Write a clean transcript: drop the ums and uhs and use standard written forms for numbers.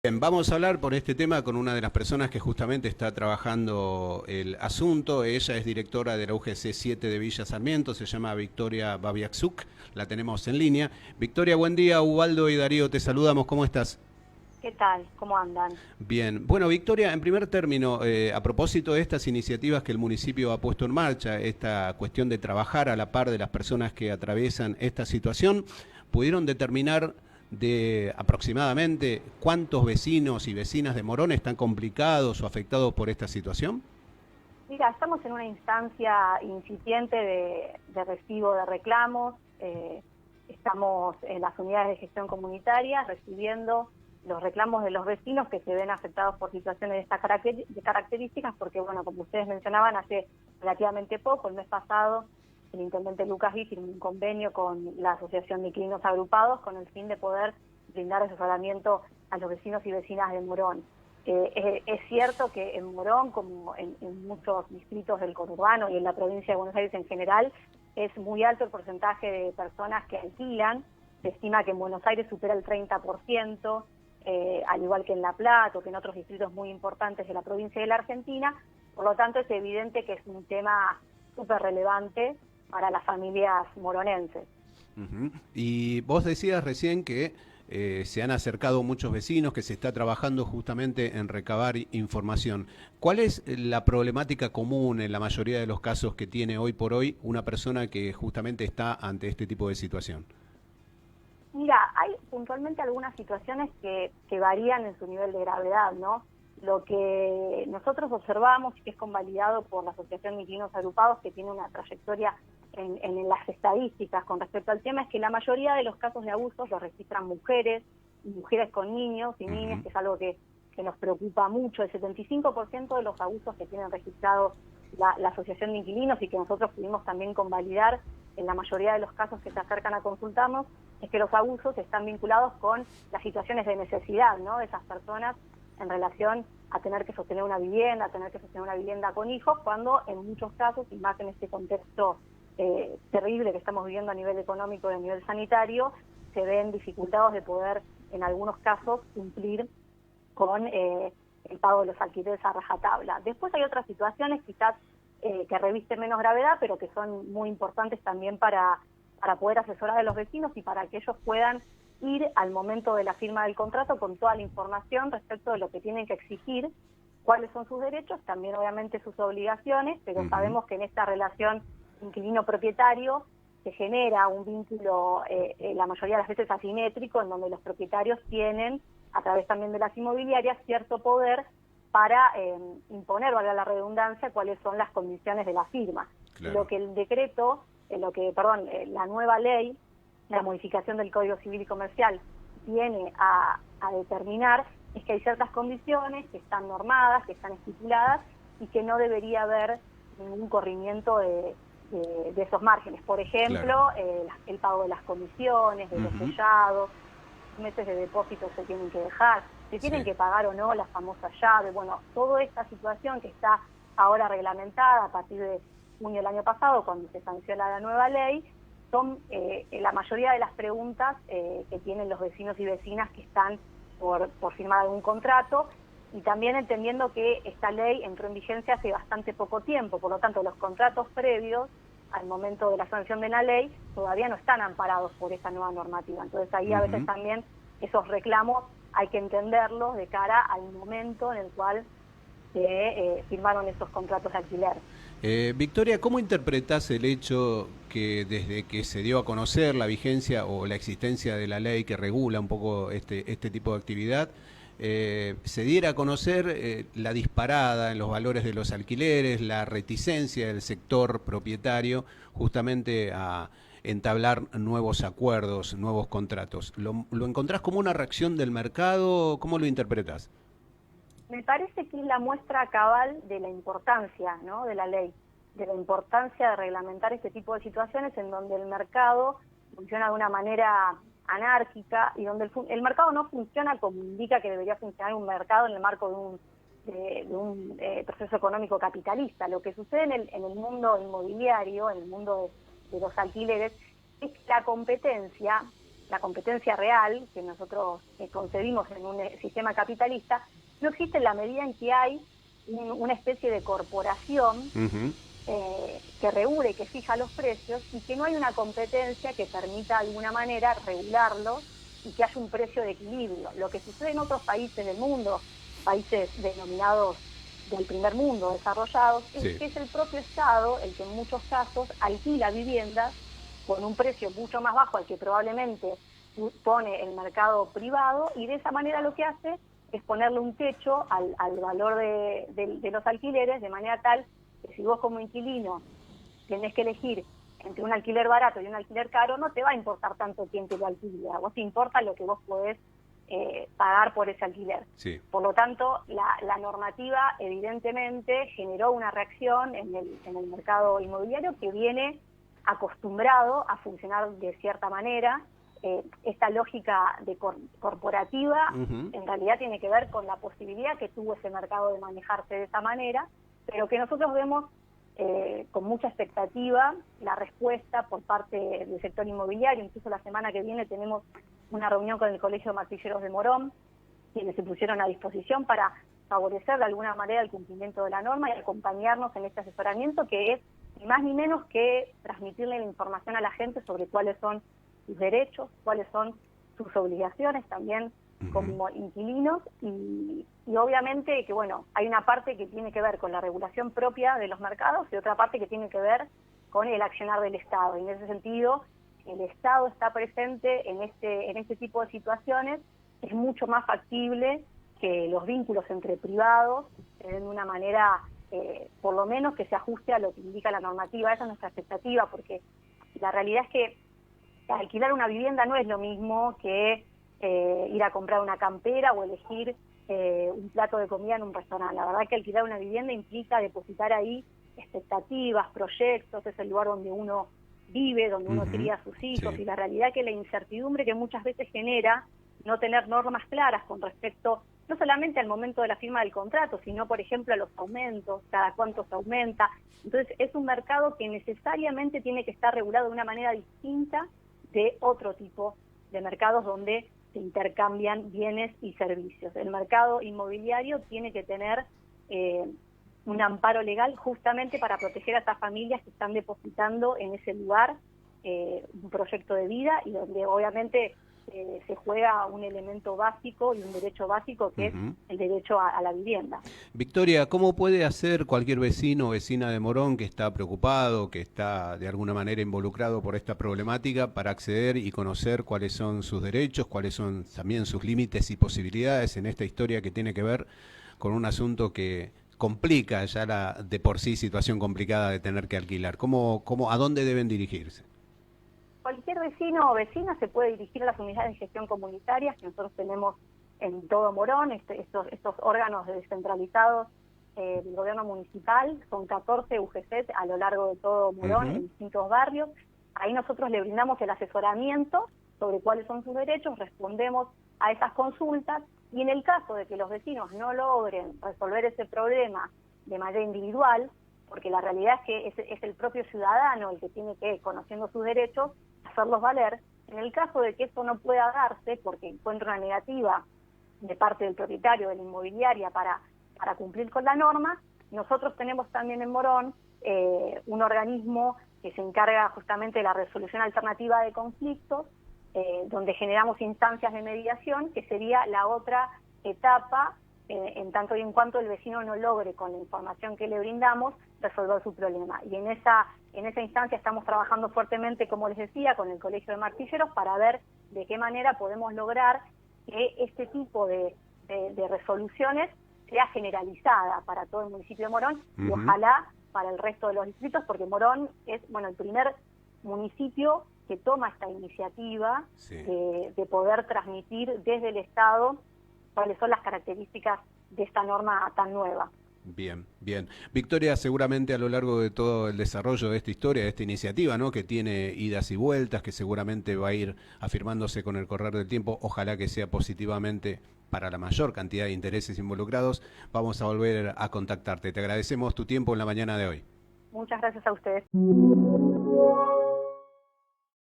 Bien, vamos a hablar por este tema con una de las personas que justamente está trabajando el asunto. Ella es directora de la UGC 7 de Villa Sarmiento, se llama Victoria Babiaczuk, la tenemos en línea. Victoria, buen día, Ubaldo y Darío, te saludamos, ¿cómo estás? ¿Qué tal? ¿Cómo andan? Bien, bueno Victoria, en primer término, a propósito de estas iniciativas que el municipio ha puesto en marcha, esta cuestión de trabajar a la par de las personas que atraviesan esta situación, ¿pudieron determinar de aproximadamente cuántos vecinos y vecinas de Morón están complicados o afectados por esta situación? Mira, estamos en una instancia incipiente de recibo de reclamos. Estamos en las unidades de gestión comunitaria recibiendo los reclamos de los vecinos que se ven afectados por situaciones de estas características, porque, bueno, como ustedes mencionaban, hace relativamente poco, el mes pasado, el intendente Lucas Gui firmó un convenio con la Asociación de Inquilinos Agrupados con el fin de poder brindar asesoramiento a los vecinos y vecinas de Morón. Es cierto que en Morón, como en muchos distritos del conurbano y en la provincia de Buenos Aires en general, es muy alto el porcentaje de personas que alquilan. Se estima que en Buenos Aires supera el 30%, al igual que en La Plata o que en otros distritos muy importantes de la provincia de la Argentina. Por lo tanto, es evidente que es un tema súper relevante para las familias moronenses. Y vos decías recién que se han acercado muchos vecinos, que se está trabajando justamente en recabar información. ¿Cuál es la problemática común en la mayoría de los casos que tiene hoy por hoy una persona que justamente está ante este tipo de situación? Mira, hay puntualmente algunas situaciones que varían en su nivel de gravedad, ¿no? Lo que nosotros observamos y que es convalidado por la Asociación de Inquilinos Agrupados, que tiene una trayectoria en las estadísticas con respecto al tema, es que la mayoría de los casos de abusos los registran mujeres, y mujeres con niños y niñas, que es algo que nos preocupa mucho. El 75% de los abusos que tienen registrado la Asociación de Inquilinos y que nosotros pudimos también convalidar en la mayoría de los casos que se acercan a consultarnos, es que los abusos están vinculados con las situaciones de necesidad, ¿no?, de esas personas en relación a tener que sostener una vivienda, a tener que sostener una vivienda con hijos, cuando en muchos casos, y más en este contexto terrible que estamos viviendo a nivel económico y a nivel sanitario, se ven dificultados de poder, en algunos casos, cumplir con el pago de los alquileres a rajatabla. Después hay otras situaciones quizás que revisten menos gravedad, pero que son muy importantes también para poder asesorar a los vecinos y para que ellos puedan ir al momento de la firma del contrato con toda la información respecto de lo que tienen que exigir, cuáles son sus derechos, también obviamente sus obligaciones, pero sabemos que en esta relación inquilino-propietario se genera un vínculo, la mayoría de las veces asimétrico, en donde los propietarios tienen, a través también de las inmobiliarias, cierto poder para imponer, valga la redundancia, cuáles son las condiciones de la firma. Claro. Lo que el decreto, la nueva ley, la modificación del Código Civil y Comercial, viene a determinar es que hay ciertas condiciones que están normadas, que están estipuladas y que no debería haber ningún corrimiento de esos márgenes. Por ejemplo, Claro. el pago de las comisiones, de los sellados, meses de depósito se tienen que dejar, se tienen Sí. que pagar o no la famosa llave. Bueno, toda esta situación que está ahora reglamentada a partir de junio del año pasado, cuando se sanciona la nueva ley, son la mayoría de las preguntas que tienen los vecinos y vecinas que están por firmar algún contrato, y también entendiendo que esta ley entró en vigencia hace bastante poco tiempo, por lo tanto los contratos previos al momento de la sanción de la ley todavía no están amparados por esta nueva normativa. Entonces ahí a veces también esos reclamos hay que entenderlos de cara al momento en el cual se firmaron esos contratos de alquiler. Victoria, ¿cómo interpretás el hecho que desde que se dio a conocer la vigencia o la existencia de la ley que regula un poco este tipo de actividad, se diera a conocer la disparada en los valores de los alquileres, la reticencia del sector propietario justamente a entablar nuevos acuerdos, nuevos contratos? ¿Lo encontrás como una reacción del mercado? ¿Cómo lo interpretás? Me parece que es la muestra cabal de la importancia, ¿no?, de la ley, de la importancia de reglamentar este tipo de situaciones en donde el mercado funciona de una manera anárquica y donde el mercado no funciona como indica que debería funcionar un mercado en el marco de un proceso económico capitalista. Lo que sucede en el mundo inmobiliario, en el mundo de los alquileres, es que la la competencia real que nosotros concebimos en un sistema capitalista, no existe en la medida en que hay una especie de corporación que regule y que fija los precios, y que no hay una competencia que permita de alguna manera regularlos y que haya un precio de equilibrio. Lo que sucede en otros países del mundo, países denominados del primer mundo, desarrollados, es que es el propio Estado el que en muchos casos alquila viviendas con un precio mucho más bajo al que probablemente pone el mercado privado, y de esa manera lo que hace es ponerle un techo al valor de los alquileres, de manera tal que si vos como inquilino tenés que elegir entre un alquiler barato y un alquiler caro, no te va a importar tanto quién te lo alquila, a vos te importa lo que vos podés pagar por ese alquiler. Sí. Por lo tanto, la normativa evidentemente generó una reacción en el mercado inmobiliario que viene acostumbrado a funcionar de cierta manera. Esta lógica de corporativa en realidad tiene que ver con la posibilidad que tuvo ese mercado de manejarse de esa manera, pero que nosotros vemos con mucha expectativa la respuesta por parte del sector inmobiliario. Incluso la semana que viene tenemos una reunión con el Colegio de Martilleros de Morón, quienes se pusieron a disposición para favorecer de alguna manera el cumplimiento de la norma y acompañarnos en este asesoramiento, que es ni más ni menos que transmitirle la información a la gente sobre cuáles son sus derechos, cuáles son sus obligaciones también como inquilinos, y obviamente que bueno, hay una parte que tiene que ver con la regulación propia de los mercados y otra parte que tiene que ver con el accionar del Estado. Y en ese sentido, el Estado está presente en este tipo de situaciones. Es mucho más factible que los vínculos entre privados se den de una manera, por lo menos que se ajuste a lo que indica la normativa. Esa es nuestra expectativa, porque la realidad es que alquilar una vivienda no es lo mismo que ir a comprar una campera o elegir un plato de comida en un restaurante. La verdad que alquilar una vivienda implica depositar ahí expectativas, proyectos, es el lugar donde uno vive, donde uno cría a sus hijos, y la realidad es que la incertidumbre que muchas veces genera no tener normas claras con respecto no solamente al momento de la firma del contrato, sino por ejemplo a los aumentos, cada cuánto se aumenta. Entonces es un mercado que necesariamente tiene que estar regulado de una manera distinta de otro tipo de mercados donde se intercambian bienes y servicios. El mercado inmobiliario tiene que tener un amparo legal justamente para proteger a estas familias que están depositando en ese lugar un proyecto de vida, y donde obviamente se juega un elemento básico y un derecho básico que es el derecho a la vivienda. Victoria, ¿cómo puede hacer cualquier vecino o vecina de Morón que está preocupado, que está de alguna manera involucrado por esta problemática, para acceder y conocer cuáles son sus derechos, cuáles son también sus límites y posibilidades en esta historia que tiene que ver con un asunto que complica ya la de por sí situación complicada de tener que alquilar? ¿A dónde deben dirigirse? Cualquier vecino o vecina se puede dirigir a las unidades de gestión comunitarias que nosotros tenemos en todo Morón, estos órganos descentralizados del gobierno municipal. Son 14 UGC a lo largo de todo Morón, en distintos barrios. Ahí nosotros le brindamos el asesoramiento sobre cuáles son sus derechos, respondemos a esas consultas, y en el caso de que los vecinos no logren resolver ese problema de manera individual, porque la realidad es que es el propio ciudadano el que tiene que, conociendo sus derechos, hacerlos valer. En el caso de que eso no pueda darse porque encuentra una negativa de parte del propietario de la inmobiliaria para cumplir con la norma, nosotros tenemos también en Morón un organismo que se encarga justamente de la resolución alternativa de conflictos, donde generamos instancias de mediación, que sería la otra etapa, en tanto y en cuanto el vecino no logre, con la información que le brindamos, resolver su problema. Y en esa instancia estamos trabajando fuertemente, como les decía, con el Colegio de Martilleros, para ver de qué manera podemos lograr que este tipo de resoluciones sea generalizada para todo el municipio de Morón, y ojalá para el resto de los distritos, porque Morón es el primer municipio que toma esta iniciativa de poder transmitir desde el Estado cuáles son las características de esta norma tan nueva. Bien, bien. Victoria, seguramente a lo largo de todo el desarrollo de esta historia, de esta iniciativa, ¿no?, que tiene idas y vueltas, que seguramente va a ir afirmándose con el correr del tiempo, ojalá que sea positivamente para la mayor cantidad de intereses involucrados, vamos a volver a contactarte. Te agradecemos tu tiempo en la mañana de hoy. Muchas gracias a ustedes.